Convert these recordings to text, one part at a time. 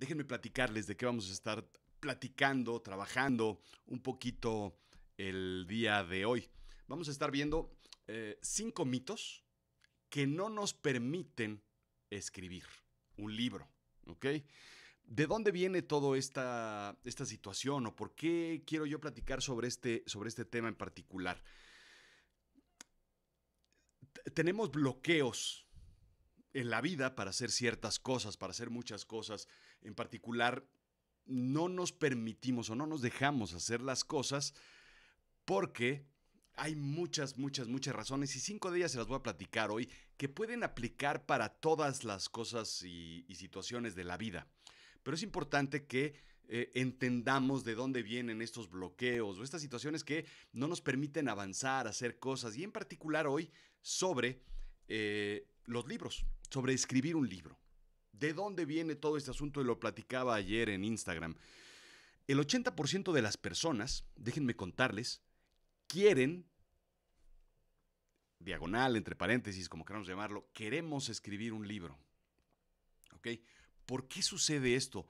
Déjenme platicarles de qué vamos a estar platicando, trabajando un poquito el día de hoy. Vamos a estar viendo 5 mitos que no nos permiten escribir un libro, ¿ok? ¿De dónde viene toda esta situación o por qué quiero yo platicar sobre este tema en particular? Tenemos bloqueos en la vida para hacer ciertas cosas, para hacer muchas cosas. En particular, no nos permitimos o no nos dejamos hacer las cosas porque hay muchas razones y 5 de ellas se las voy a platicar hoy que pueden aplicar para todas las cosas y situaciones de la vida. Pero es importante que entendamos de dónde vienen estos bloqueos o estas situaciones que no nos permiten avanzar, hacer cosas y en particular hoy sobre los libros, sobre escribir un libro. ¿De dónde viene todo este asunto? Y lo platicaba ayer en Instagram. El 80% de las personas, déjenme contarles, quieren, diagonal, entre paréntesis, como queramos llamarlo, queremos escribir un libro. ¿Ok? ¿Por qué sucede esto?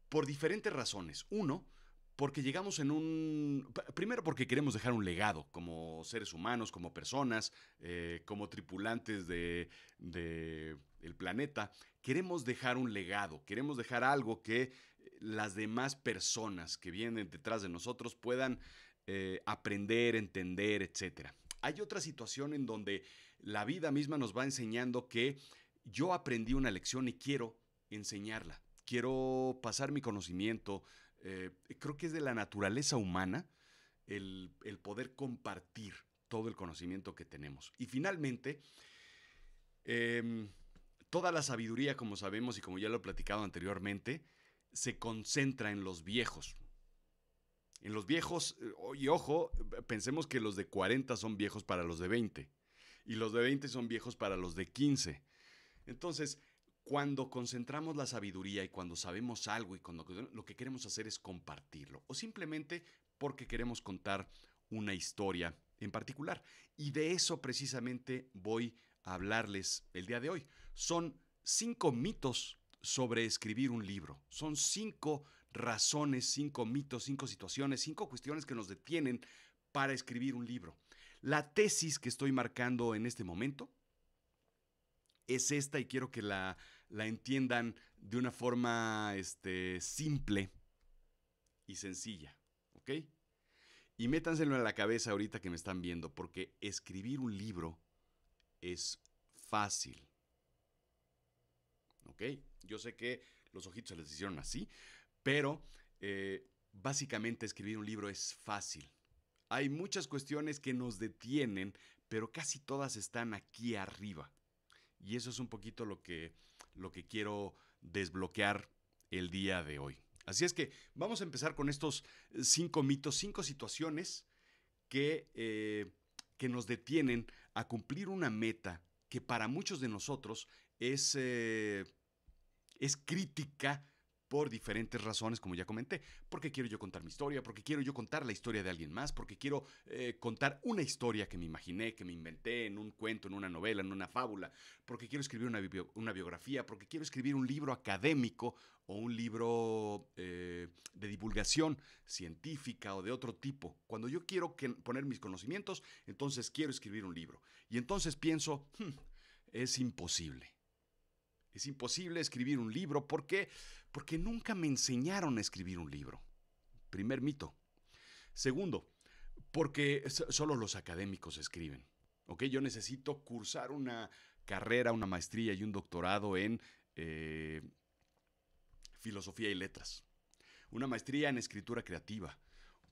Por diferentes razones. Uno, porque llegamos en un... Primero porque queremos dejar un legado como seres humanos, como personas, como tripulantes de el planeta. Queremos dejar un legado, queremos dejar algo que las demás personas que vienen detrás de nosotros puedan aprender, entender, etcétera. Hay otra situación en donde la vida misma nos va enseñando que yo aprendí una lección y quiero enseñarla. Quiero pasar mi conocimiento. Creo que es de la naturaleza humana el poder compartir todo el conocimiento que tenemos. Y finalmente, eh, toda la sabiduría, como sabemos y como ya lo he platicado anteriormente, se concentra en los viejos. En los viejos, y ojo, pensemos que los de 40 son viejos para los de 20 y los de 20 son viejos para los de 15. Entonces, cuando concentramos la sabiduría y cuando sabemos algo y cuando lo que queremos hacer es compartirlo o simplemente porque queremos contar una historia en particular. Y de eso precisamente voy a hablarles el día de hoy. Son 5 mitos sobre escribir un libro. Son 5 razones, 5 mitos, 5 situaciones, 5 cuestiones que nos detienen para escribir un libro. La tesis que estoy marcando en este momento es esta y quiero que la entiendan de una forma simple y sencilla, ¿ok? Y métanselo en la cabeza ahorita que me están viendo, porque escribir un libro es fácil, ¿ok? Yo sé que los ojitos se les hicieron así, pero básicamente escribir un libro es fácil. Hay muchas cuestiones que nos detienen, pero casi todas están aquí arriba. Y eso es un poquito lo que quiero desbloquear el día de hoy. Así es que vamos a empezar con estos 5 mitos, 5 situaciones que nos detienen a cumplir una meta que para muchos de nosotros es crítica por diferentes razones, como ya comenté. Porque quiero yo contar mi historia, porque quiero yo contar la historia de alguien más, porque quiero contar una historia que me imaginé, que me inventé en un cuento, en una novela, en una fábula, porque quiero escribir una biografía, porque quiero escribir un libro académico o un libro de divulgación científica o de otro tipo. Cuando yo quiero poner mis conocimientos, entonces quiero escribir un libro. Y entonces pienso, es imposible. Es imposible escribir un libro. ¿Por qué? Porque nunca me enseñaron a escribir un libro. Primer mito. Segundo, porque solo los académicos escriben. ¿Ok? Yo necesito cursar una carrera, una maestría y un doctorado en filosofía y letras. Una maestría en escritura creativa.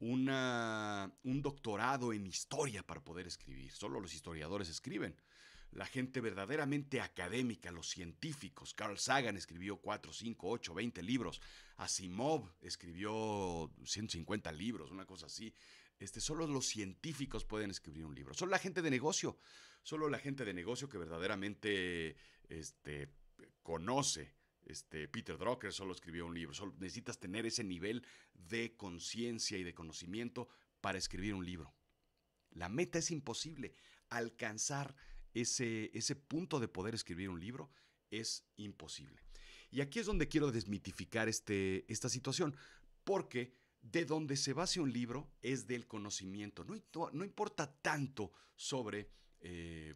Un doctorado en historia para poder escribir. Solo los historiadores escriben. La gente verdaderamente académica, los científicos. Carl Sagan escribió 4, 5, 8, 20 libros. Asimov escribió 150 libros, una cosa así. Solo los científicos pueden escribir un libro. Solo la gente de negocio. Solo la gente de negocio que verdaderamente conoce. Peter Drucker solo escribió un libro. Solo necesitas tener ese nivel de conciencia y de conocimiento para escribir un libro. La meta es imposible. Alcanzar ese punto de poder escribir un libro es imposible. Y aquí es donde quiero desmitificar esta situación, porque de donde se base un libro es del conocimiento. No importa tanto sobre eh,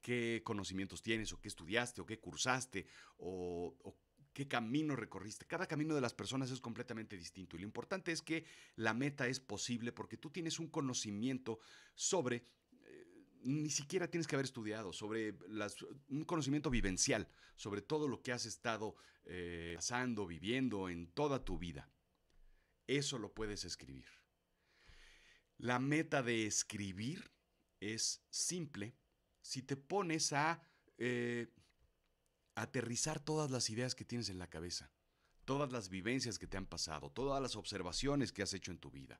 qué conocimientos tienes, o qué estudiaste, o qué cursaste, o qué camino recorriste. Cada camino de las personas es completamente distinto. Y lo importante es que la meta es posible porque tú tienes un conocimiento sobre ni siquiera tienes que haber estudiado, sobre un conocimiento vivencial, sobre todo lo que has estado pasando, viviendo en toda tu vida. Eso lo puedes escribir. La meta de escribir es simple si te pones a aterrizar todas las ideas que tienes en la cabeza, todas las vivencias que te han pasado, todas las observaciones que has hecho en tu vida,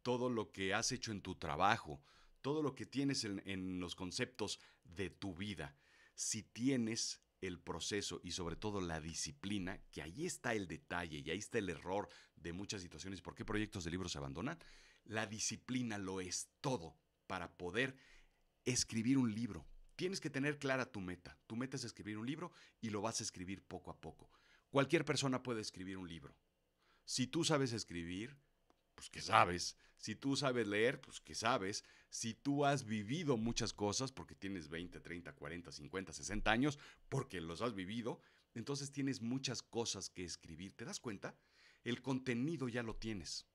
todo lo que has hecho en tu trabajo, todo lo que tienes en los conceptos de tu vida. Si tienes el proceso y sobre todo la disciplina, que ahí está el detalle y ahí está el error de muchas situaciones, por qué proyectos de libros se abandonan, la disciplina lo es todo para poder escribir un libro. Tienes que tener clara tu meta. Tu meta es escribir un libro y lo vas a escribir poco a poco. Cualquier persona puede escribir un libro. Si tú sabes escribir, pues que sabes. Si tú sabes leer, pues que sabes. Si tú has vivido muchas cosas, porque tienes 20, 30, 40, 50, 60 años, porque los has vivido, entonces tienes muchas cosas que escribir. ¿Te das cuenta? El contenido ya lo tienes.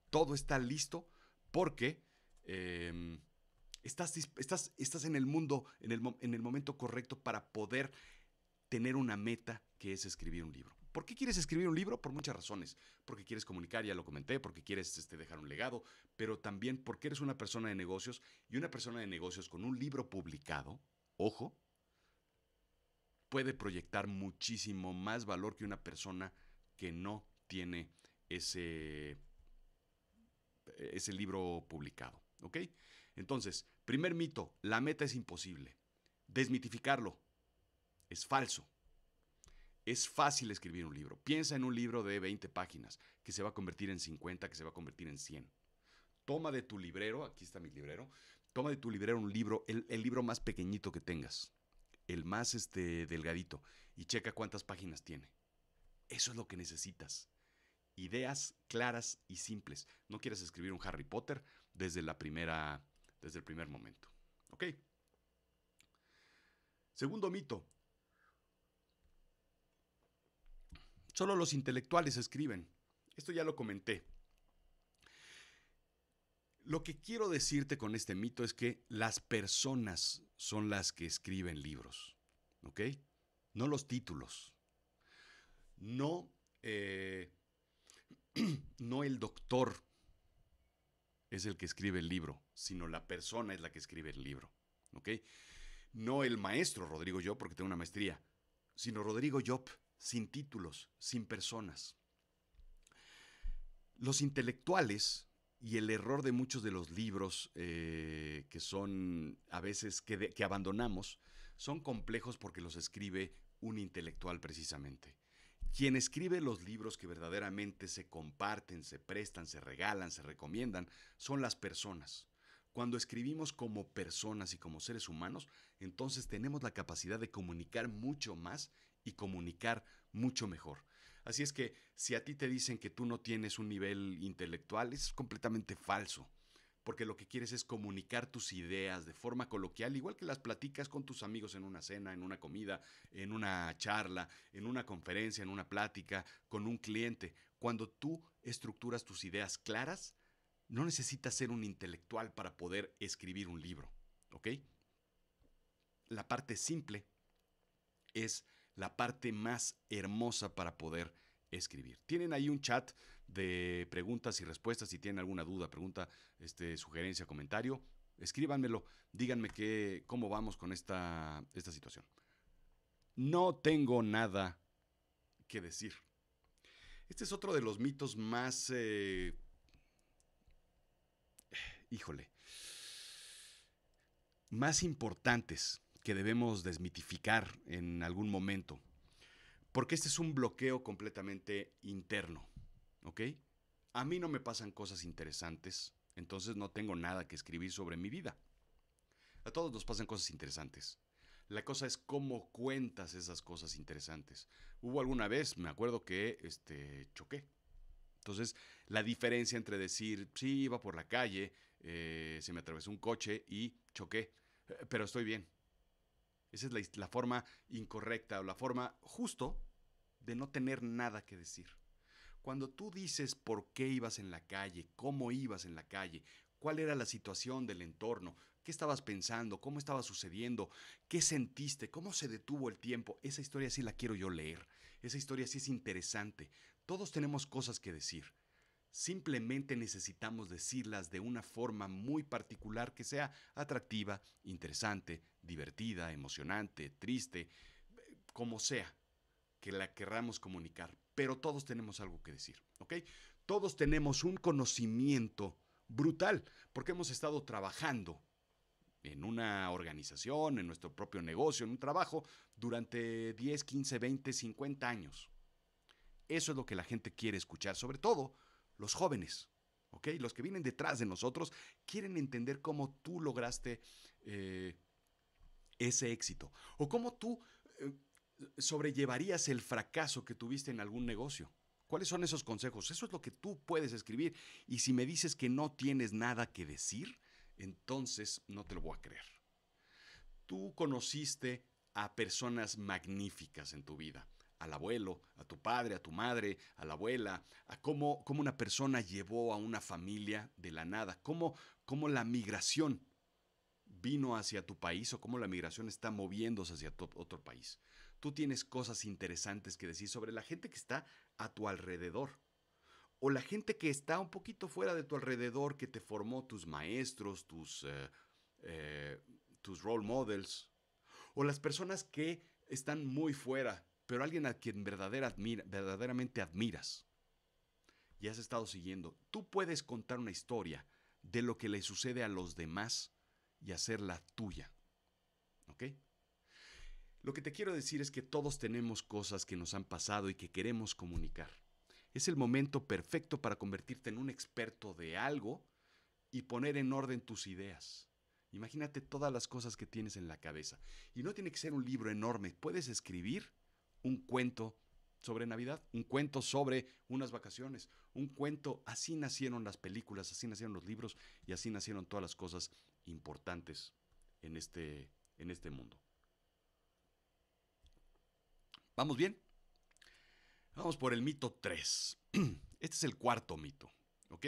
Todo está listo porque estás en el mundo, en el momento correcto para poder tener una meta que es escribir un libro. ¿Por qué quieres escribir un libro? Por muchas razones. Porque quieres comunicar, ya lo comenté, porque quieres dejar un legado, pero también porque eres una persona de negocios, y una persona de negocios con un libro publicado, ojo, puede proyectar muchísimo más valor que una persona que no tiene ese, ese libro publicado. ¿Ok? Entonces, primer mito, la meta es imposible. Desmitificarlo, es falso. Es fácil escribir un libro. Piensa en un libro de 20 páginas que se va a convertir en 50, que se va a convertir en 100. Toma de tu librero, aquí está mi librero, toma de tu librero un libro, el libro más pequeñito que tengas, el más delgadito, y checa cuántas páginas tiene. Eso es lo que necesitas. Ideas claras y simples. No quieres escribir un Harry Potter desde el primer momento. ¿Ok? Segundo mito. Solo los intelectuales escriben. Esto ya lo comenté. Lo que quiero decirte con este mito es que las personas son las que escriben libros, ¿ok? No los títulos. No, no el doctor es el que escribe el libro, sino la persona es la que escribe el libro, ¿ok? No el maestro Rodrigo Job, porque tengo una maestría, sino Rodrigo Job, sin títulos, sin personas. Los intelectuales y el error de muchos de los libros que son a veces que abandonamos son complejos porque los escribe un intelectual precisamente. Quien escribe los libros que verdaderamente se comparten, se prestan, se regalan, se recomiendan, son las personas. Cuando escribimos como personas y como seres humanos, entonces tenemos la capacidad de comunicar mucho más y comunicar mucho mejor. Así es que si a ti te dicen que tú no tienes un nivel intelectual, es completamente falso, porque lo que quieres es comunicar tus ideas de forma coloquial, igual que las platicas con tus amigos en una cena, en una comida, en una charla, en una conferencia, en una plática, con un cliente. Cuando tú estructuras tus ideas claras, no necesitas ser un intelectual para poder escribir un libro, ¿ok? La parte simple es la parte más hermosa para poder escribir. Tienen ahí un chat de preguntas y respuestas. Si tienen alguna duda, pregunta, sugerencia, comentario, escríbanmelo. Díganme cómo vamos con esta situación. No tengo nada que decir. Este es otro de los mitos más, híjole, más importantes que debemos desmitificar en algún momento. Porque este es un bloqueo completamente interno, ¿ok? A mí no me pasan cosas interesantes, entonces no tengo nada que escribir sobre mi vida. A todos nos pasan cosas interesantes. La cosa es cómo cuentas esas cosas interesantes. Hubo alguna vez, me acuerdo que choqué. Entonces, la diferencia entre decir, sí, iba por la calle, se me atravesó un coche y choqué, pero estoy bien. Esa es la forma incorrecta o la forma justo de no tener nada que decir. Cuando tú dices por qué ibas en la calle, cómo ibas en la calle, cuál era la situación del entorno, qué estabas pensando, cómo estaba sucediendo, qué sentiste, cómo se detuvo el tiempo, esa historia sí la quiero yo leer. Esa historia sí es interesante. Todos tenemos cosas que decir. Simplemente necesitamos decirlas de una forma muy particular que sea atractiva, interesante, divertida, emocionante, triste, como sea que la querramos comunicar, pero todos tenemos algo que decir, ¿ok? Todos tenemos un conocimiento brutal, porque hemos estado trabajando en una organización, en nuestro propio negocio, en un trabajo, durante 10, 15, 20, 50 años. Eso es lo que la gente quiere escuchar, sobre todo los jóvenes, ¿ok? Los que vienen detrás de nosotros quieren entender cómo tú lograste eh, ese éxito o cómo tú eh, sobrellevarías el fracaso que tuviste en algún negocio. ¿Cuáles son esos consejos? Eso es lo que tú puedes escribir. Y si me dices que no tienes nada que decir, entonces no te lo voy a creer. Tú conociste a personas magníficas en tu vida. Al abuelo, a tu padre, a tu madre, a la abuela, a cómo una persona llevó a una familia de la nada, cómo la migración vino hacia tu país o cómo la migración está moviéndose hacia otro país. Tú tienes cosas interesantes que decir sobre la gente que está a tu alrededor o la gente que está un poquito fuera de tu alrededor, que te formó, tus maestros, eh, tus role models, o las personas que están muy fuera, pero alguien a quien verdaderamente admiras y has estado siguiendo. Tú puedes contar una historia de lo que le sucede a los demás y hacerla tuya. ¿Ok? Lo que te quiero decir es que todos tenemos cosas que nos han pasado y que queremos comunicar. Es el momento perfecto para convertirte en un experto de algo y poner en orden tus ideas. Imagínate todas las cosas que tienes en la cabeza. Y no tiene que ser un libro enorme. Puedes escribir un cuento sobre Navidad, un cuento sobre unas vacaciones, un cuento. Así nacieron las películas, así nacieron los libros y así nacieron todas las cosas importantes en este mundo. ¿Vamos bien? Vamos por el mito 3. Este es el cuarto mito, ¿ok?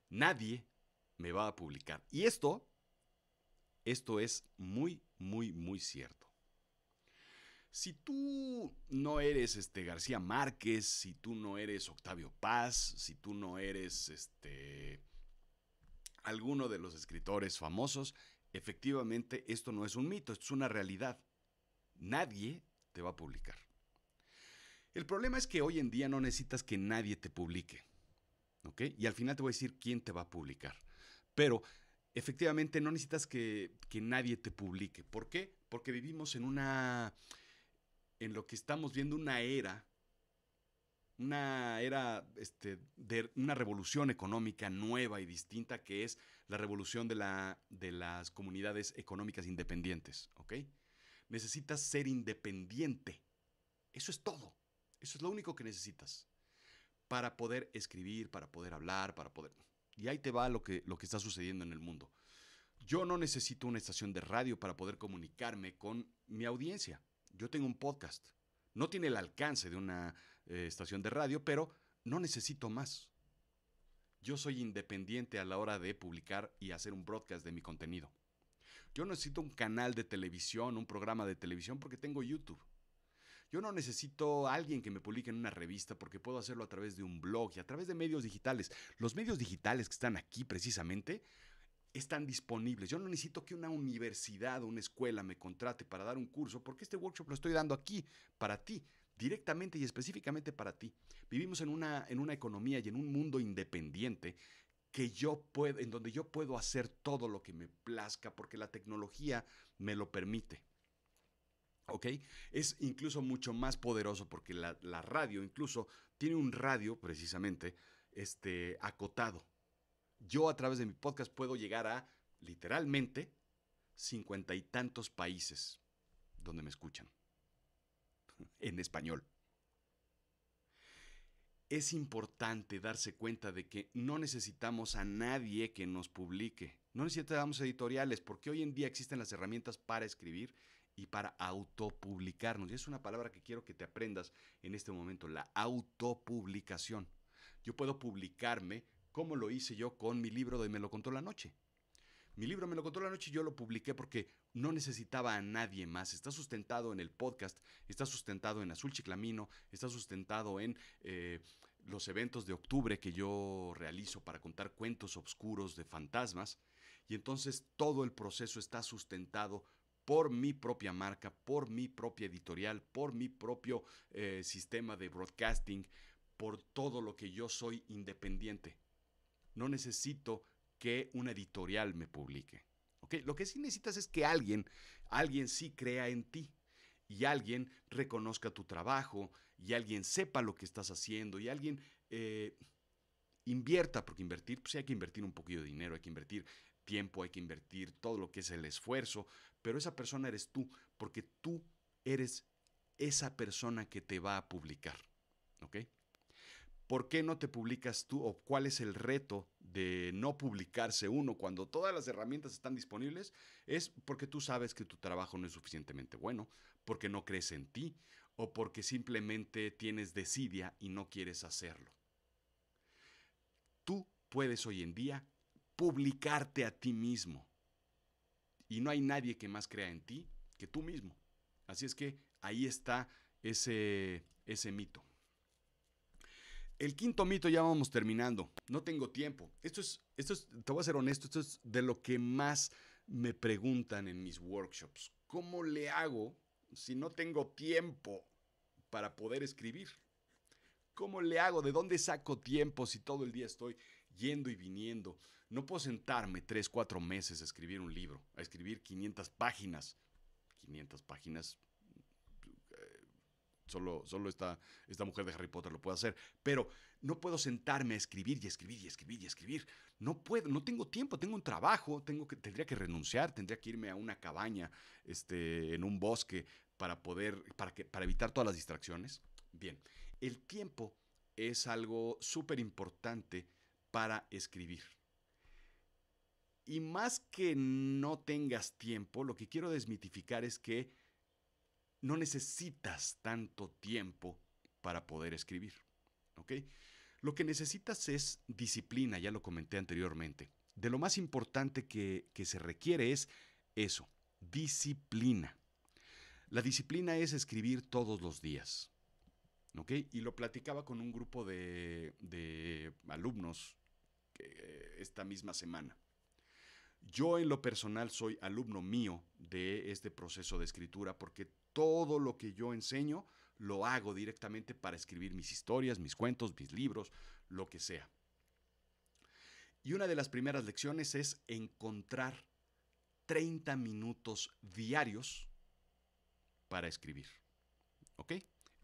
Nadie me va a publicar. Y esto es muy, muy, muy cierto. Si tú no eres García Márquez, si tú no eres Octavio Paz, si tú no eres alguno de los escritores famosos, efectivamente esto no es un mito, esto es una realidad. Nadie te va a publicar. El problema es que hoy en día no necesitas que nadie te publique, ¿ok? Y al final te voy a decir quién te va a publicar. Pero efectivamente no necesitas que nadie te publique. ¿Por qué? Porque vivimos en lo que estamos viendo una era de una revolución económica nueva y distinta que es la revolución de las comunidades económicas independientes, ¿ok? Necesitas ser independiente. Eso es todo. Eso es lo único que necesitas para poder escribir, para poder hablar, para poder... Y ahí te va lo que está sucediendo en el mundo. Yo no necesito una estación de radio para poder comunicarme con mi audiencia. Yo tengo un podcast. No tiene el alcance de una estación de radio, pero no necesito más. Yo soy independiente a la hora de publicar y hacer un broadcast de mi contenido. Yo no necesito un canal de televisión, un programa de televisión porque tengo YouTube. Yo no necesito a alguien que me publique en una revista porque puedo hacerlo a través de un blog y a través de medios digitales. Los medios digitales que están aquí precisamente están disponibles. Yo no necesito que una universidad o una escuela me contrate para dar un curso porque este workshop lo estoy dando aquí para ti, directamente y específicamente para ti. Vivimos en una economía y en un mundo independiente en donde yo puedo hacer todo lo que me plazca porque la tecnología me lo permite. ¿Ok? Es incluso mucho más poderoso porque la radio incluso tiene un radio precisamente acotado. Yo a través de mi podcast puedo llegar a literalmente 50 y tantos países. donde me escuchan, en español. Es importante darse cuenta de que no necesitamos a nadie que nos publique. No necesitamos editoriales, porque hoy en día existen las herramientas para escribir y para autopublicarnos. Y es una palabra que quiero que te aprendas en este momento, la autopublicación. Yo puedo publicarme como lo hice yo con mi libro de Me lo contó la noche. Mi libro Me lo contó la noche y yo lo publiqué porque no necesitaba a nadie más. Está sustentado en el podcast, está sustentado en Azul Chiclamino, está sustentado en los eventos de octubre que yo realizo para contar cuentos oscuros de fantasmas. Y entonces todo el proceso está sustentado por mi propia marca, por mi propia editorial, por mi propio sistema de broadcasting, por todo lo que yo soy independiente. No necesito que una editorial me publique. ¿Okay? Lo que sí necesitas es que alguien sí crea en ti y alguien reconozca tu trabajo y alguien sepa lo que estás haciendo y alguien invierta, porque invertir, pues hay que invertir un poquillo de dinero, hay que invertir tiempo, hay que invertir todo lo que es el esfuerzo, pero esa persona eres tú, porque tú eres esa persona que te va a publicar. ¿Ok? ¿Por qué no te publicas tú o cuál es el reto de no publicarse uno cuando todas las herramientas están disponibles? Es porque tú sabes que tu trabajo no es suficientemente bueno, porque no crees en ti o porque simplemente tienes desidia y no quieres hacerlo. Tú puedes hoy en día publicarte a ti mismo y no hay nadie que más crea en ti que tú mismo. Así es que ahí está ese mito. El quinto mito, ya vamos terminando. No tengo tiempo. Esto es, te voy a ser honesto, esto es de lo que más me preguntan en mis workshops. ¿Cómo le hago si no tengo tiempo para poder escribir? ¿Cómo le hago? ¿De dónde saco tiempo si todo el día estoy yendo y viniendo? No puedo sentarme 3, 4 meses a escribir un libro, a escribir 500 páginas. 500 páginas, solo esta mujer de Harry Potter lo puede hacer, pero no puedo sentarme a escribir y escribir y escribir y escribir. No puedo, no tengo tiempo, tengo un trabajo, tendría que renunciar, tendría que irme a una cabaña, en un bosque para evitar todas las distracciones. Bien, el tiempo es algo súper importante para escribir. Y más que no tengas tiempo, lo que quiero desmitificar es que no necesitas tanto tiempo para poder escribir. ¿Ok? Lo que necesitas es disciplina, ya lo comenté anteriormente. De lo más importante que se requiere es eso, disciplina. La disciplina es escribir todos los días. ¿Ok? Y lo platicaba con un grupo de alumnos esta misma semana. Yo en lo personal soy alumno mío de este proceso de escritura porque todo lo que yo enseño lo hago directamente para escribir mis historias, mis cuentos, mis libros, lo que sea. Y una de las primeras lecciones es encontrar 30 minutos diarios para escribir. ¿Ok?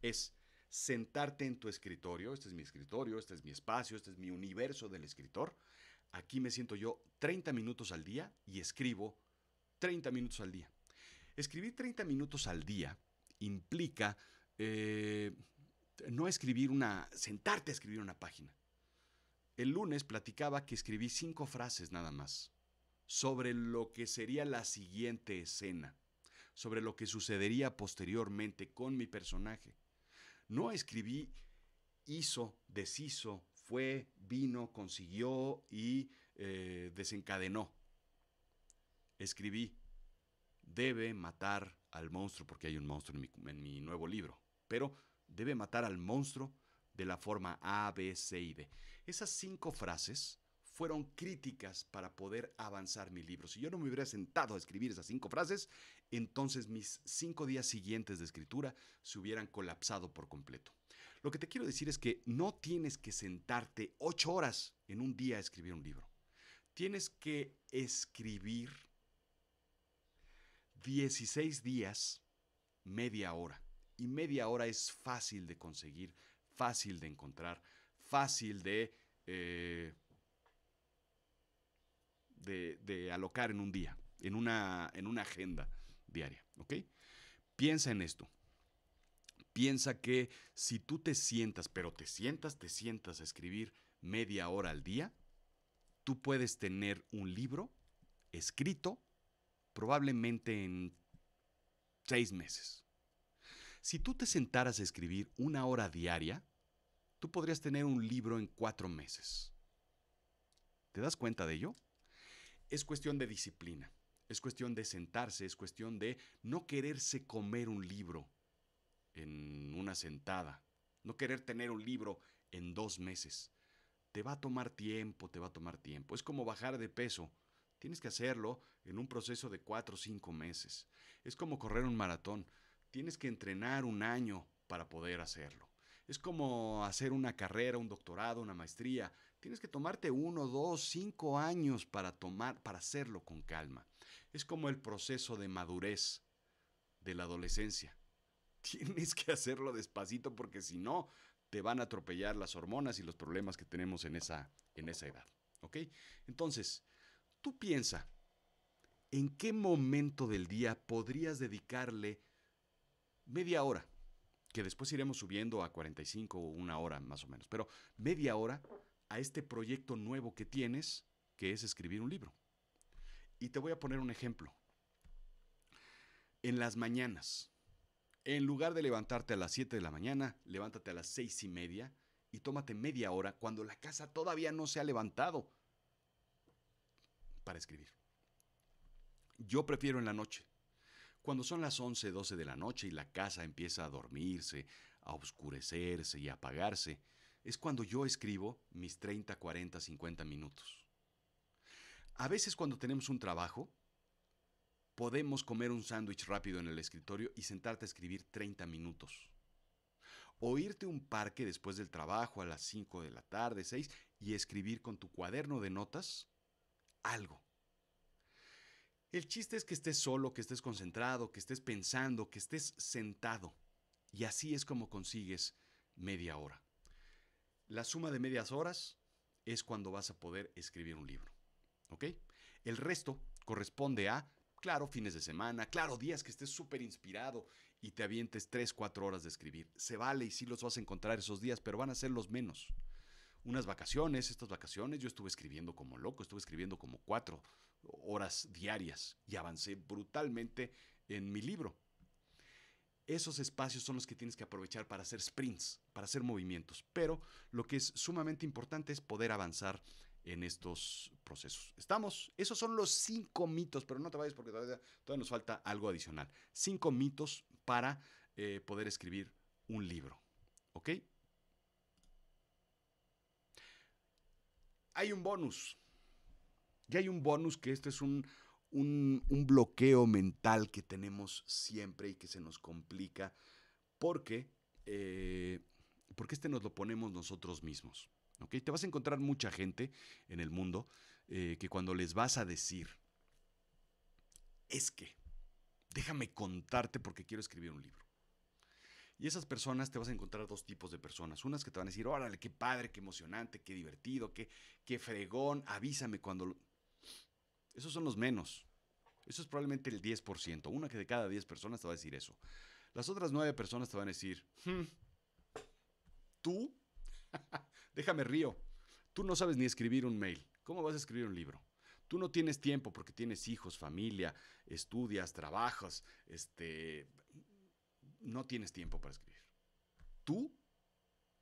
Es sentarte en tu escritorio, este es mi escritorio, este es mi espacio, este es mi universo del escritor. Aquí me siento yo 30 minutos al día y escribo 30 minutos al día. Escribir 30 minutos al día implica no sentarte a escribir una página. El lunes platicaba que escribí 5 frases nada más sobre lo que sería la siguiente escena, sobre lo que sucedería posteriormente con mi personaje. No escribí hizo, deshizo, fue, vino, consiguió y desencadenó. Escribí, debe matar al monstruo, porque hay un monstruo en mi nuevo libro, pero debe matar al monstruo de la forma A, B, C y D. Esas 5 frases fueron críticas para poder avanzar mi libro. Si yo no me hubiera sentado a escribir esas 5 frases, entonces mis 5 días siguientes de escritura se hubieran colapsado por completo. Lo que te quiero decir es que no tienes que sentarte 8 horas en un día a escribir un libro. Tienes que escribir 16 días, media hora. Y media hora es fácil de conseguir, fácil de encontrar, fácil de alocar en un día, en una agenda diaria. ¿Ok? Piensa en esto. Piensa que si tú te sientas, pero te sientas a escribir media hora al día, tú puedes tener un libro escrito probablemente en 6 meses. Si tú te sentaras a escribir 1 hora diaria, tú podrías tener un libro en 4 meses. ¿Te das cuenta de ello? Es cuestión de disciplina, es cuestión de sentarse, es cuestión de no quererse comer un libro en una sentada, no querer tener un libro en 2 meses. Te va a tomar tiempo, te va a tomar tiempo. Es como bajar de peso. Tienes que hacerlo en un proceso de 4 o 5 meses. Es como correr un maratón. Tienes que entrenar 1 año para poder hacerlo. Es como hacer una carrera, un doctorado, una maestría. Tienes que tomarte 1, 2, 5 años para hacerlo con calma. Es como el proceso de madurez de la adolescencia. Tienes que hacerlo despacito porque si no, te van a atropellar las hormonas y los problemas que tenemos en esa edad. ¿Ok? Entonces, tú piensa, ¿en qué momento del día podrías dedicarle media hora? Que después iremos subiendo a 45 o 1 hora más o menos, pero media hora a este proyecto nuevo que tienes, que es escribir un libro. Y te voy a poner un ejemplo. En las mañanas, en lugar de levantarte a las 7 de la mañana, levántate a las 6:30 y tómate media hora cuando la casa todavía no se ha levantado para escribir. Yo prefiero en la noche. Cuando son las 11, 12 de la noche y la casa empieza a dormirse, a oscurecerse y a apagarse, es cuando yo escribo mis 30, 40, 50 minutos. A veces cuando tenemos un trabajo, podemos comer un sándwich rápido en el escritorio y sentarte a escribir 30 minutos. O irte a un parque después del trabajo a las 5 de la tarde, 6, y escribir con tu cuaderno de notas algo. El chiste es que estés solo, que estés concentrado, que estés pensando, que estés sentado. Y así es como consigues media hora. La suma de medias horas es cuando vas a poder escribir un libro. ¿Ok? El resto corresponde a, claro, fines de semana, claro, días que estés súper inspirado y te avientes 3, 4 horas de escribir. Se vale y sí los vas a encontrar esos días, pero van a ser los menos. Unas vacaciones, estas vacaciones yo estuve escribiendo como loco, estuve escribiendo como 4 horas diarias y avancé brutalmente en mi libro. Esos espacios son los que tienes que aprovechar para hacer sprints, para hacer movimientos. Pero lo que es sumamente importante es poder avanzar en estos procesos. ¿Estamos? Esos son los 5 mitos, pero no te vayas porque todavía nos falta algo adicional. 5 mitos para poder escribir un libro. ¿Ok? Hay un bonus. Y hay un bonus que este es un bloqueo mental que tenemos siempre y que se nos complica porque, eh, porque este nos lo ponemos nosotros mismos. ¿Okay? Te vas a encontrar mucha gente en el mundo que cuando les vas a decir, es que, déjame contarte porque quiero escribir un libro. Y esas personas te vas a encontrar dos tipos de personas. Unas que te van a decir, órale, qué padre, qué emocionante, qué divertido, qué fregón, avísame cuando... Esos son los menos. Eso es probablemente el 10%. Una que de cada 10 personas te va a decir eso. Las otras 9 personas te van a decir, tú, déjame río, tú no sabes ni escribir un mail. ¿Cómo vas a escribir un libro? Tú no tienes tiempo porque tienes hijos, familia, estudias, trabajas, no tienes tiempo para escribir. ¿Tú?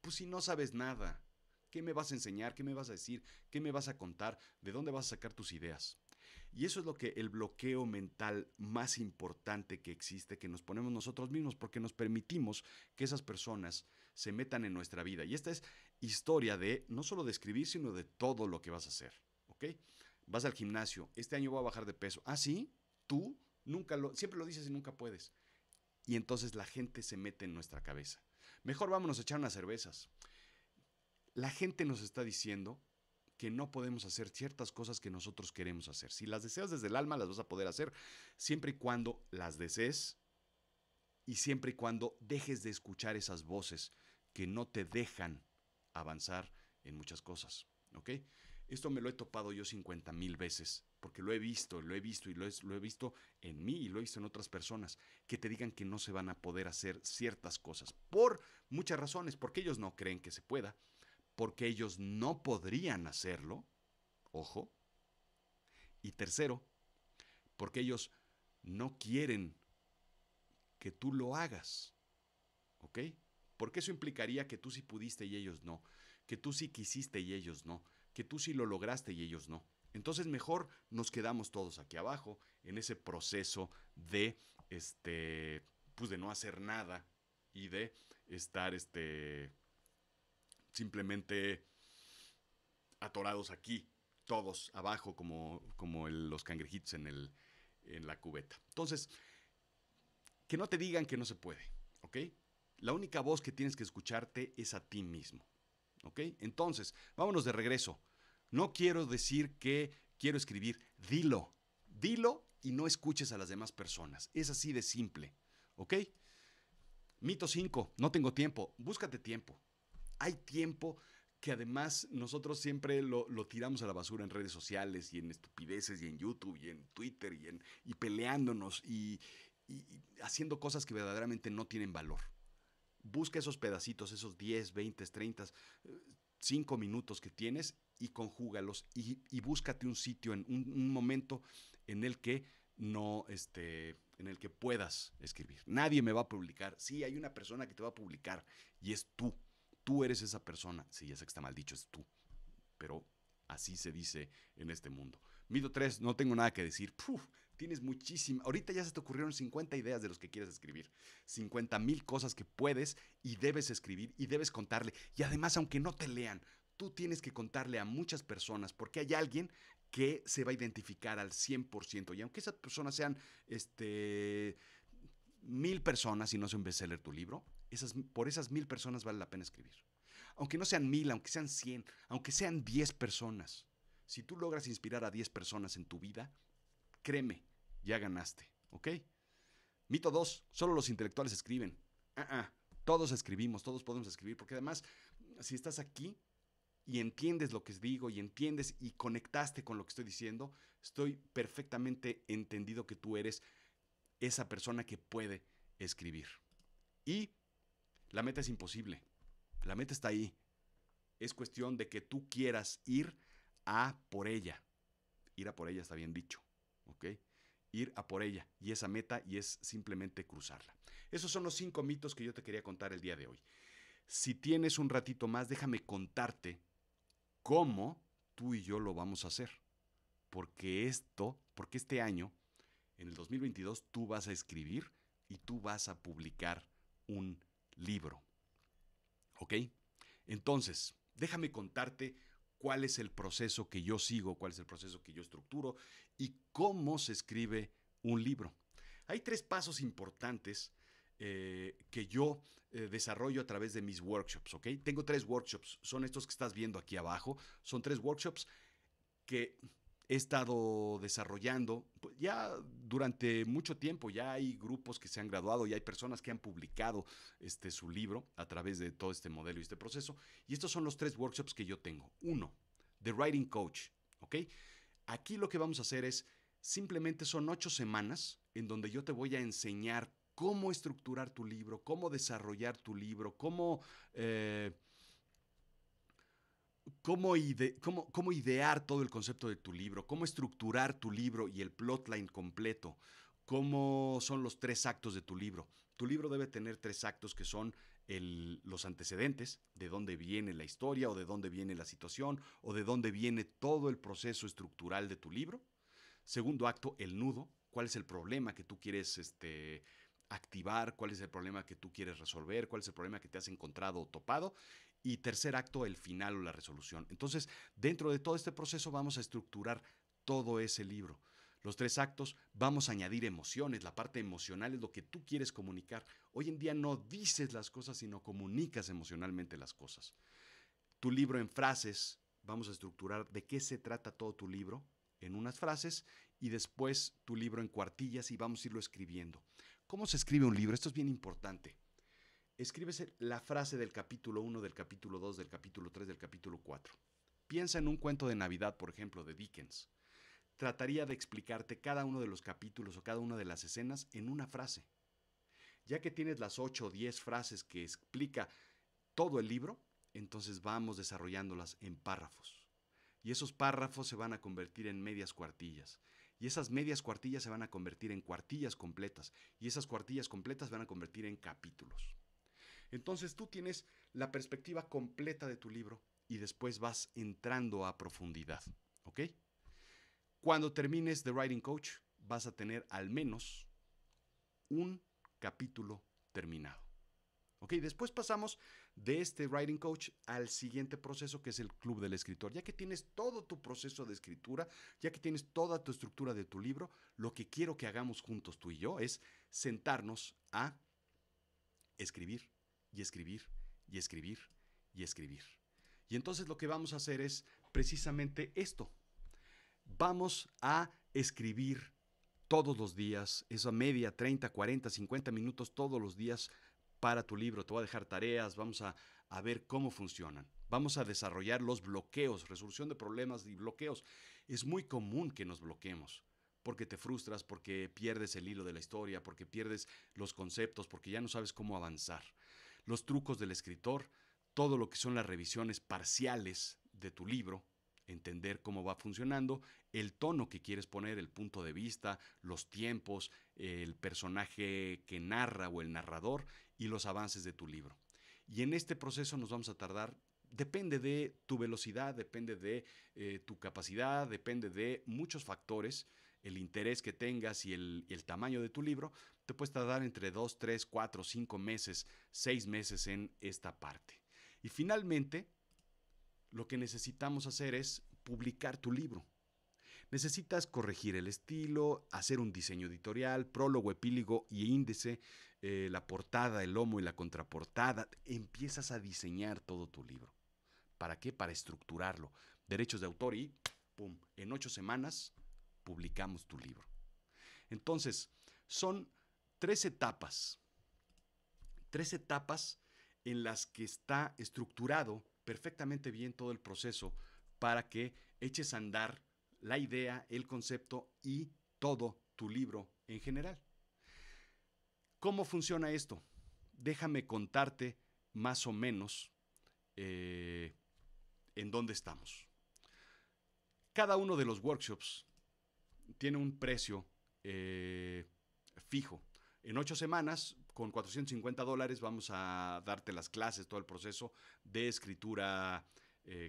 Pues si no sabes nada, ¿qué me vas a enseñar? ¿Qué me vas a decir? ¿Qué me vas a contar? ¿De dónde vas a sacar tus ideas? Y eso es lo que el bloqueo mental más importante que existe, que nos ponemos nosotros mismos, porque nos permitimos que esas personas se metan en nuestra vida. Y esta es historia de no solo de escribir, sino de todo lo que vas a hacer. ¿Ok? Vas al gimnasio, este año voy a bajar de peso. ¿Ah, sí? ¿Tú? Siempre lo dices y nunca puedes. Y entonces la gente se mete en nuestra cabeza. Mejor vámonos a echar unas cervezas. La gente nos está diciendo que no podemos hacer ciertas cosas que nosotros queremos hacer. Si las deseas desde el alma, las vas a poder hacer siempre y cuando las desees y siempre y cuando dejes de escuchar esas voces que no te dejan avanzar en muchas cosas. ¿Ok? Esto me lo he topado yo 50,000 veces porque lo he visto y lo he visto en mí y lo he visto en otras personas, que te digan que no se van a poder hacer ciertas cosas por muchas razones, porque ellos no creen que se pueda, porque ellos no podrían hacerlo, ojo, y tercero, porque ellos no quieren que tú lo hagas, ¿ok? Porque eso implicaría que tú sí pudiste y ellos no, que tú sí quisiste y ellos no, que tú sí lo lograste y ellos no. Entonces mejor nos quedamos todos aquí abajo en ese proceso de pues de no hacer nada y de estar simplemente atorados aquí, todos abajo como los cangrejitos en la cubeta. Entonces, que no te digan que no se puede, ¿ok? La única voz que tienes que escucharte es a ti mismo, ¿ok? Entonces, vámonos de regreso. No quiero decir que quiero escribir, dilo, dilo y no escuches a las demás personas. Es así de simple, ¿ok? Mito 5, no tengo tiempo, búscate tiempo. Hay tiempo que además nosotros siempre lo tiramos a la basura en redes sociales y en estupideces y en YouTube y en Twitter y peleándonos y haciendo cosas que verdaderamente no tienen valor. Busca esos pedacitos, esos 10, 20, 30, 5 minutos que tienes y conjúgalos y búscate un sitio, un momento en el que no, en el que puedas escribir. Nadie me va a publicar. Sí, hay una persona que te va a publicar y es tú. Tú eres esa persona. Sí, ya sé que está mal dicho, es tú. Pero así se dice en este mundo. Mito 3, no tengo nada que decir. Tienes muchísima. Ahorita ya se te ocurrieron 50 ideas de los que quieres escribir. 50,000 cosas que puedes y debes escribir y debes contarle. Y además, aunque no te lean, tú tienes que contarle a muchas personas porque hay alguien que se va a identificar al 100%. Y aunque esas personas sean 1,000 personas y no sea un bestseller tu libro, por esas 1,000 personas vale la pena escribir. Aunque no sean 1,000, aunque sean 100, aunque sean 10 personas. Si tú logras inspirar a 10 personas en tu vida, créeme, ya ganaste, ¿ok? Mito 2, solo los intelectuales escriben. Todos escribimos, todos podemos escribir, porque además, si estás aquí y entiendes lo que digo y entiendes y conectaste con lo que estoy diciendo, estoy perfectamente entendido que tú eres esa persona que puede escribir. Y la meta es imposible. La meta está ahí. Es cuestión de que tú quieras ir a por ella. Ir a por ella está bien dicho, ¿ok? Ir a por ella y esa meta y es simplemente cruzarla. Esos son los 5 mitos que yo te quería contar el día de hoy. Si tienes un ratito más, déjame contarte cómo tú y yo lo vamos a hacer. Porque este año, en el 2022, tú vas a escribir y tú vas a publicar un libro. ¿Ok? Entonces, déjame contarte cuál es el proceso que yo sigo, cuál es el proceso que yo estructuro y cómo se escribe un libro. Hay 3 pasos importantes que yo desarrollo a través de mis workshops, ¿ok? Tengo 3 workshops, son estos que estás viendo aquí abajo, son 3 workshops que he estado desarrollando ya durante mucho tiempo. Ya hay grupos que se han graduado, ya hay personas que han publicado su libro a través de todo este modelo y este proceso. Y estos son los 3 workshops que yo tengo. 1, The Writing Coach, ¿ok? Aquí lo que vamos a hacer es, simplemente son 8 semanas en donde yo te voy a enseñar cómo estructurar tu libro, cómo desarrollar tu libro, cómo idear todo el concepto de tu libro, cómo estructurar tu libro y el plotline completo, cómo son los 3 actos de tu libro. Tu libro debe tener 3 actos que son los antecedentes, de dónde viene la historia o de dónde viene la situación o de dónde viene todo el proceso estructural de tu libro. Segundo acto, el nudo, cuál es el problema que tú quieres activar, cuál es el problema que tú quieres resolver, cuál es el problema que te has encontrado o topado. Y tercer acto, el final o la resolución. Entonces, dentro de todo este proceso vamos a estructurar todo ese libro. Los 3 actos, vamos a añadir emociones. La parte emocional es lo que tú quieres comunicar. Hoy en día no dices las cosas, sino comunicas emocionalmente las cosas. Tu libro en frases, vamos a estructurar de qué se trata todo tu libro en unas frases y después tu libro en cuartillas y vamos a irlo escribiendo. ¿Cómo se escribe un libro? Esto es bien importante. Escríbese la frase del capítulo 1, del capítulo 2, del capítulo 3, del capítulo 4. Piensa en un cuento de Navidad, por ejemplo, de Dickens. trataría de explicarte cada uno de los capítulos o cada una de las escenas en una frase. Ya que tienes las 8 o 10 frases que explica todo el libro, entonces vamos desarrollándolas en párrafos. Y esos párrafos se van a convertir en medias cuartillas. Y esas medias cuartillas se van a convertir en cuartillas completas. Y esas cuartillas completas se van a convertir en capítulos. Entonces tú tienes la perspectiva completa de tu libro y después vas entrando a profundidad. ¿Ok? Cuando termines The Writing Coach, vas a tener al menos un capítulo terminado. ¿Ok? Después pasamos de este Writing Coach al siguiente proceso, que es el Club del Escritor. Ya que tienes todo tu proceso de escritura, ya que tienes toda tu estructura de tu libro, lo que quiero que hagamos juntos tú y yo es sentarnos a escribir y escribir y escribir y escribir. Y entonces lo que vamos a hacer es precisamente esto. Vamos a escribir todos los días, esa media, 30, 40, 50 minutos todos los días para tu libro. Te voy a dejar tareas, vamos a ver cómo funcionan. Vamos a desarrollar los bloqueos, resolución de problemas y bloqueos. Es muy común que nos bloqueemos porque te frustras, porque pierdes el hilo de la historia, porque pierdes los conceptos, porque ya no sabes cómo avanzar. Los trucos del escritor, todo lo que son las revisiones parciales de tu libro, entender cómo va funcionando, el tono que quieres poner, el punto de vista, los tiempos, el personaje que narra o el narrador y los avances de tu libro. Y en este proceso nos vamos a tardar, depende de tu velocidad, depende de tu capacidad, depende de muchos factores, el interés que tengas y el tamaño de tu libro, te puedes tardar entre 2, 3, 4, 5 meses, 6 meses en esta parte. Y finalmente, lo que necesitamos hacer es publicar tu libro. Necesitas corregir el estilo, hacer un diseño editorial, prólogo, epílogo y índice, la portada, el lomo y la contraportada. Empiezas a diseñar todo tu libro. ¿Para qué? Para estructurarlo. Derechos de autor y ¡pum! En 8 semanas publicamos tu libro. Entonces, son 3 etapas. 3 etapas en las que está estructurado perfectamente bien todo el proceso para que eches a andar la idea, el concepto y todo tu libro en general. ¿Cómo funciona esto? Déjame contarte más o menos en dónde estamos. Cada uno de los workshops tiene un precio fijo. En 8 semanas, con $450, vamos a darte las clases, todo el proceso de escritura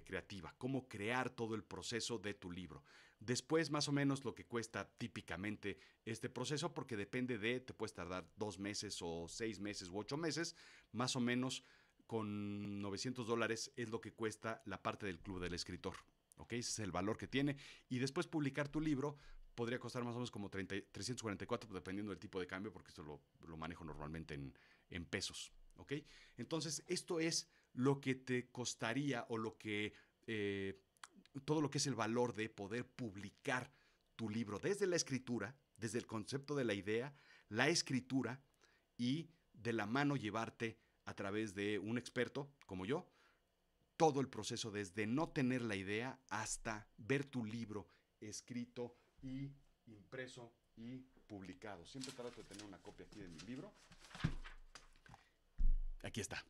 creativa, cómo crear todo el proceso de tu libro. Después, más o menos, lo que cuesta típicamente este proceso, porque depende de, te puedes tardar 2 meses o 6 meses u 8 meses, más o menos con $900 es lo que cuesta la parte del Club del Escritor. ¿Ok? Ese es el valor que tiene. Y después publicar tu libro podría costar más o menos como 344, dependiendo del tipo de cambio, porque esto lo manejo normalmente en pesos. ¿Ok? Entonces, esto es lo que te costaría o lo que todo lo que es el valor de poder publicar tu libro desde la escritura, desde el concepto de la idea, la escritura y de la mano llevarte a través de un experto como yo, todo el proceso desde no tener la idea hasta ver tu libro escrito y impreso y publicado. Siempre trato de tener una copia aquí de mi libro. Aquí está.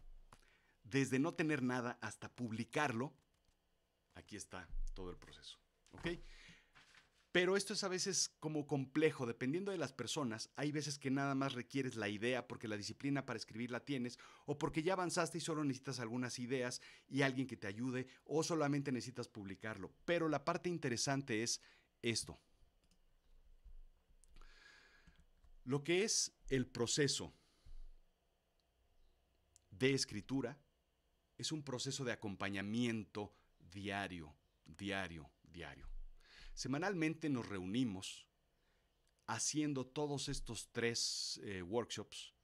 Desde no tener nada hasta publicarlo, aquí está todo el proceso. ¿Ok? Pero esto es a veces como complejo, dependiendo de las personas. Hay veces que nada más requieres la idea porque la disciplina para escribir la tienes, o porque ya avanzaste y solo necesitas algunas ideas y alguien que te ayude, o solamente necesitas publicarlo. Pero la parte interesante es esto. Lo que es el proceso de escritura es un proceso de acompañamiento diario, diario, diario. Semanalmente nos reunimos haciendo todos estos 3 workshops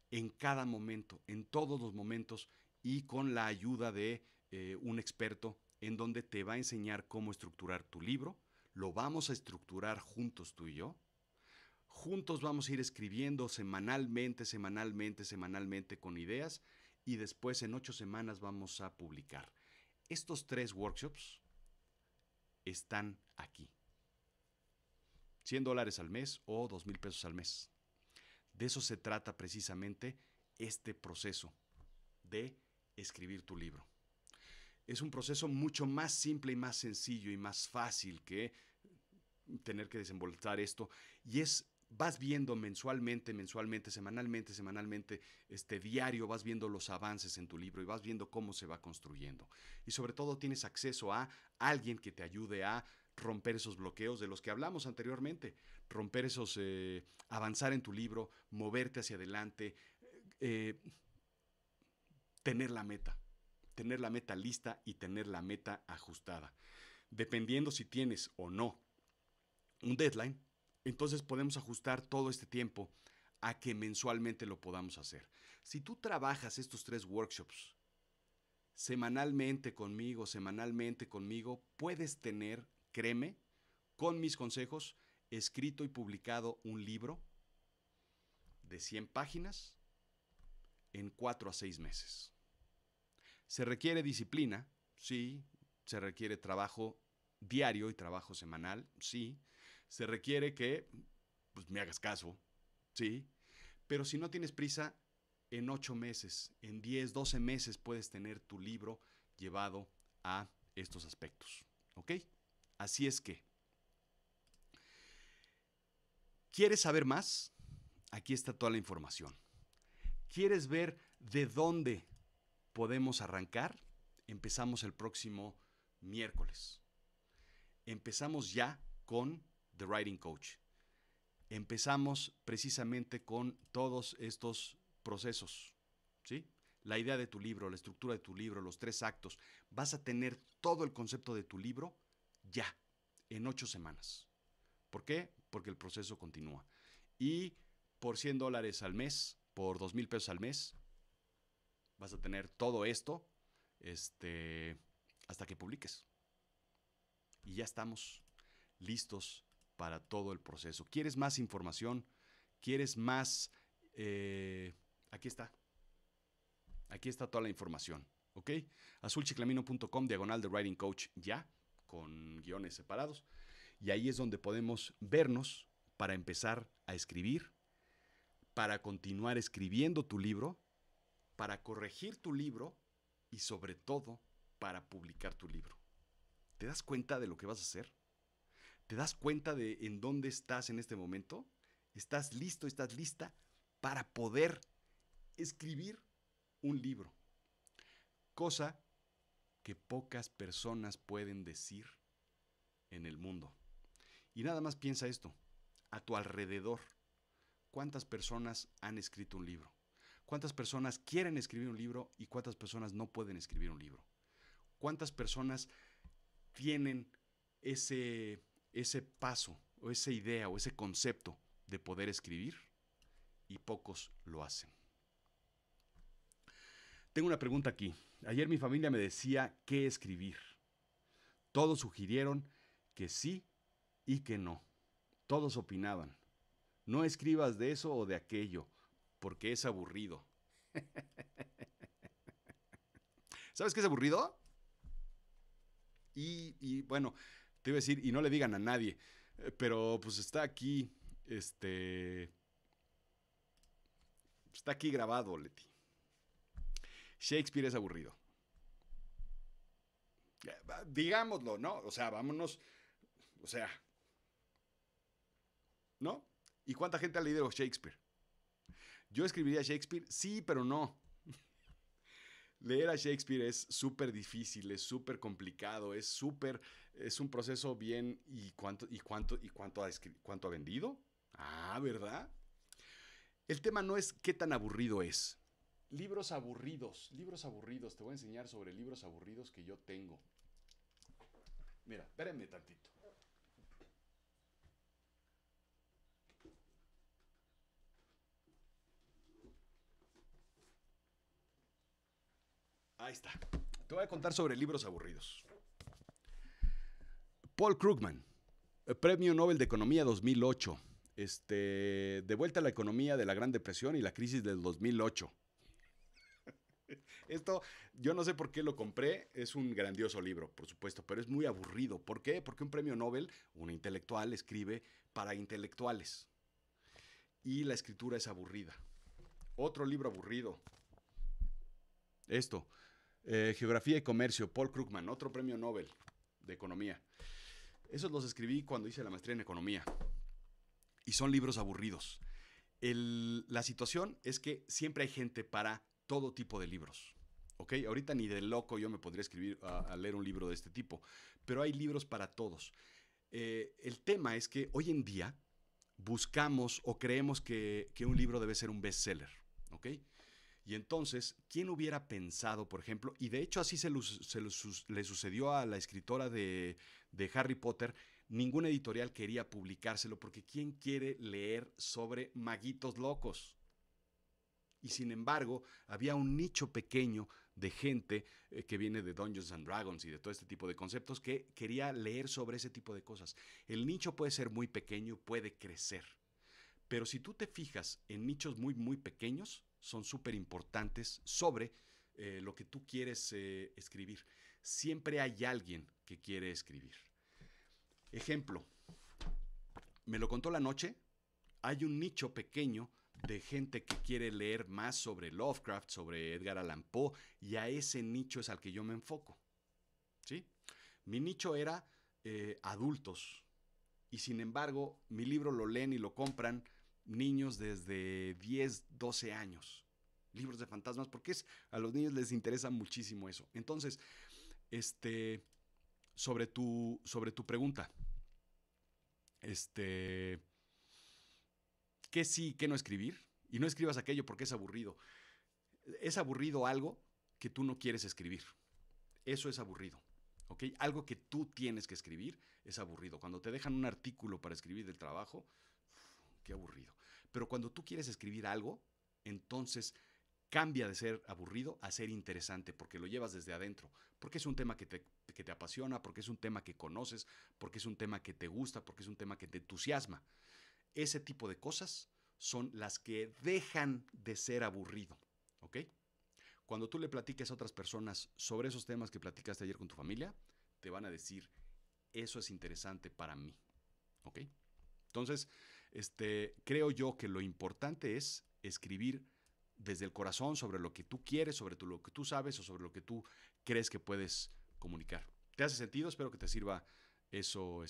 en cada momento, en todos los momentos y con la ayuda de un experto en donde te va a enseñar cómo estructurar tu libro. Lo vamos a estructurar juntos tú y yo. Juntos vamos a ir escribiendo semanalmente, semanalmente, semanalmente con ideas y después en 8 semanas vamos a publicar. Estos 3 workshops están aquí. $100 al mes o $2,000 al mes. De eso se trata precisamente este proceso de escribir tu libro. Es un proceso mucho más simple y más sencillo y más fácil que tener que desembolsar esto. Y vas viendo mensualmente, semanalmente, diario, vas viendo los avances en tu libro y vas viendo cómo se va construyendo. Y sobre todo tienes acceso a alguien que te ayude a romper esos bloqueos de los que hablamos anteriormente, romper esos, avanzar en tu libro, moverte hacia adelante, tener la meta lista y tener la meta ajustada. Dependiendo si tienes o no un deadline, entonces podemos ajustar todo este tiempo a que mensualmente lo podamos hacer. Si tú trabajas estos 3 workshops semanalmente conmigo, puedes tener, créeme, con mis consejos, escrito y publicado un libro de 100 páginas en 4 a 6 meses. ¿Se requiere disciplina? Sí. ¿Se requiere trabajo diario y trabajo semanal? Sí. ¿Se requiere que me hagas caso? Sí. Pero si no tienes prisa, en 8 meses, en 10, 12 meses puedes tener tu libro llevado a estos aspectos. ¿Ok? Así es que, ¿quieres saber más? Aquí está toda la información. ¿Quieres ver de dónde podemos arrancar? Empezamos el próximo miércoles. Empezamos ya con The Writing Coach. Empezamos precisamente con todos estos procesos, ¿sí? La idea de tu libro, la estructura de tu libro, los 3 actos. Vas a tener todo el concepto de tu libro ya, en 8 semanas. ¿Por qué? Porque el proceso continúa. Y por $100 al mes, por $2,000 al mes, vas a tener todo esto hasta que publiques. Y ya estamos listos para todo el proceso. ¿Quieres más información? ¿Quieres más? Aquí está. Aquí está toda la información. ¿Ok? azulchiclamino.com/The Writing Coach ya, con guiones separados. Y ahí es donde podemos vernos para empezar a escribir, para continuar escribiendo tu libro, para corregir tu libro y sobre todo para publicar tu libro. ¿Te das cuenta de lo que vas a hacer? ¿Te das cuenta de en dónde estás en este momento? ¿Estás listo, estás lista para poder escribir un libro? Cosa que pocas personas pueden decir en el mundo. Y nada más piensa esto, a tu alrededor, ¿cuántas personas han escrito un libro? ¿Cuántas personas quieren escribir un libro y cuántas personas no pueden escribir un libro? ¿Cuántas personas tienen ese paso o esa idea o ese concepto de poder escribir y pocos lo hacen? Tengo una pregunta aquí. Ayer mi familia me decía qué escribir. Todos sugirieron que sí y que no. Todos opinaban. No escribas de eso o de aquello, porque es aburrido. ¿Sabes qué es aburrido? Y bueno, te iba a decir, y no le digan a nadie, pero pues está aquí, está aquí grabado, Leti. Shakespeare es aburrido. Digámoslo, ¿no? O sea, vámonos, o sea, ¿no? ¿Y cuánta gente ha leído Shakespeare? ¿Yo escribiría Shakespeare? Sí, pero no. Leer a Shakespeare es súper difícil, es súper complicado, es un proceso bien. ¿Y cuánto ha vendido? Ah, ¿verdad? El tema no es qué tan aburrido es. Libros aburridos. Te voy a enseñar sobre libros aburridos que yo tengo. Mira, espérenme tantito. Ahí está. Te voy a contar sobre libros aburridos. Paul Krugman, Premio Nobel de Economía 2008. De vuelta a la economía de la Gran Depresión y la crisis del 2008. Esto, yo no sé por qué lo compré, es un grandioso libro, por supuesto, pero es muy aburrido. ¿Por qué? Porque un premio Nobel, un intelectual, escribe para intelectuales y la escritura es aburrida. Otro libro aburrido, esto, Geografía y Comercio, Paul Krugman, otro premio Nobel de Economía. Esos los escribí cuando hice la maestría en Economía y son libros aburridos. La situación es que siempre hay gente para todo tipo de libros. ¿Ok? Ahorita ni de loco yo me podría escribir a leer un libro de este tipo, pero hay libros para todos. El tema es que hoy en día buscamos o creemos que un libro debe ser un bestseller. ¿Ok? Y entonces, ¿quién hubiera pensado, por ejemplo, y de hecho así le sucedió a la escritora de Harry Potter? Ninguna editorial quería publicárselo porque ¿quién quiere leer sobre maguitos locos? Y sin embargo, había un nicho pequeño de gente que viene de Dungeons and Dragons y de todo este tipo de conceptos que quería leer sobre ese tipo de cosas. El nicho puede ser muy pequeño, puede crecer. Pero si tú te fijas en nichos muy, muy pequeños, son súper importantes sobre lo que tú quieres escribir. Siempre hay alguien que quiere escribir. Ejemplo, me lo contó la noche. Hay un nicho pequeño de gente que quiere leer más sobre Lovecraft, sobre Edgar Allan Poe, y a ese nicho es al que yo me enfoco. ¿Sí? Mi nicho era adultos, y sin embargo, mi libro lo leen y lo compran niños desde 10, 12 años. Libros de fantasmas, porque a los niños les interesa muchísimo eso. Entonces, este, sobre tu pregunta, este, ¿qué sí, qué no escribir? Y no escribas aquello porque es aburrido. Es aburrido algo que tú no quieres escribir. Eso es aburrido. ¿Ok? Algo que tú tienes que escribir es aburrido. Cuando te dejan un artículo para escribir del trabajo, qué aburrido. Pero cuando tú quieres escribir algo, entonces cambia de ser aburrido a ser interesante porque lo llevas desde adentro, porque es un tema que te apasiona, porque es un tema que conoces, porque es un tema que te gusta, porque es un tema que te entusiasma. Ese tipo de cosas son las que dejan de ser aburrido. ¿Ok? Cuando tú le platiques a otras personas sobre esos temas que platicaste ayer con tu familia, te van a decir, eso es interesante para mí. ¿Ok? Entonces, creo yo que lo importante es escribir desde el corazón sobre lo que tú quieres, sobre lo que tú sabes o sobre lo que tú crees que puedes comunicar. ¿Te hace sentido? Espero que te sirva eso.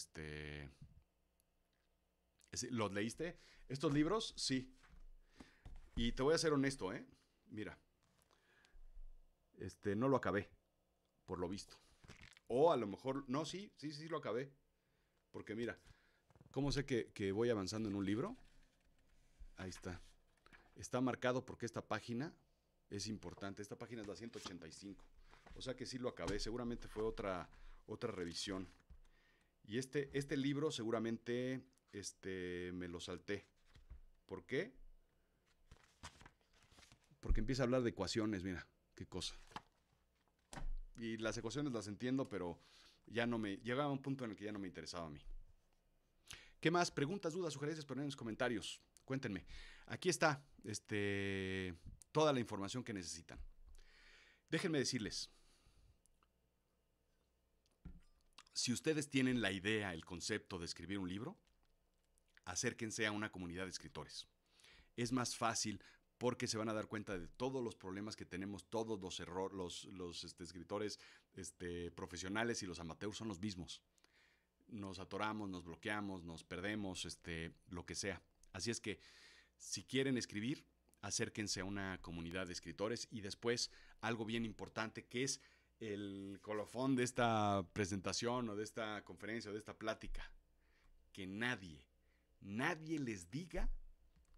¿Los leíste? ¿Estos libros? Sí. Y te voy a ser honesto, ¿eh? Mira, no lo acabé, por lo visto. O a lo mejor, no, sí, sí, sí lo acabé. Porque mira, ¿cómo sé que voy avanzando en un libro? Ahí está. Está marcado porque esta página es importante. Esta página es la 185. O sea que sí lo acabé. Seguramente fue otra revisión. Y este libro seguramente me lo salté. ¿Por qué? Porque empieza a hablar de ecuaciones, mira, qué cosa. Y las ecuaciones las entiendo, pero ya no me. Llegaba a un punto en el que ya no me interesaba a mí. ¿Qué más? Preguntas, dudas, sugerencias, ponen en los comentarios. Cuéntenme. Aquí está toda la información que necesitan. Déjenme decirles, si ustedes tienen la idea, el concepto de escribir un libro, acérquense a una comunidad de escritores. Es más fácil porque se van a dar cuenta de todos los problemas que tenemos, todos los errores, los escritores profesionales y los amateurs son los mismos. Nos atoramos, nos bloqueamos, nos perdemos, lo que sea. Así es que si quieren escribir, acérquense a una comunidad de escritores y después algo bien importante que es el colofón de esta presentación o de esta conferencia o de esta plática, que nadie les diga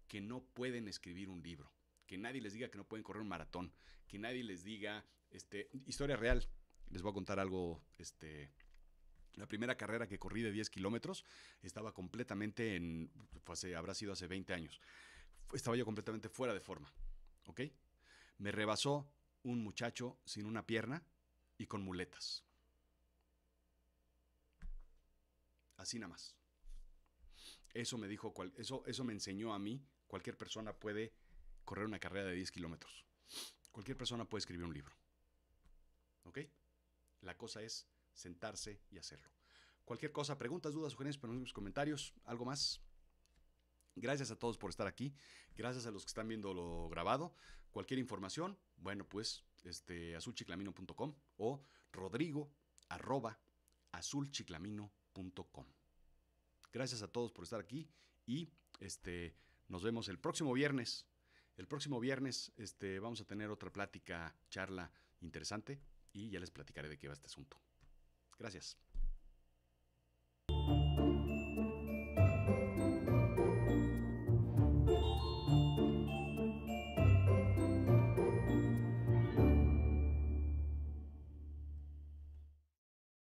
que no pueden escribir un libro, que nadie les diga que no pueden correr un maratón, que nadie les diga, historia real, les voy a contar algo, la primera carrera que corrí de 10 kilómetros estaba completamente habrá sido hace 20 años, estaba yo completamente fuera de forma, ¿ok? Me rebasó un muchacho sin una pierna y con muletas. Así nada más. Eso me dijo, eso me enseñó a mí, cualquier persona puede correr una carrera de 10 kilómetros. Cualquier persona puede escribir un libro. ¿Ok? La cosa es sentarse y hacerlo. Cualquier cosa, preguntas, dudas, sugerencias, ponen en los comentarios. ¿Algo más? Gracias a todos por estar aquí. Gracias a los que están viendo lo grabado. Cualquier información, bueno, pues azulchiclamino.com o rodrigo@azulchiclamino.com. Gracias a todos por estar aquí y nos vemos el próximo viernes. El próximo viernes vamos a tener otra plática, charla interesante y ya les platicaré de qué va este asunto. Gracias.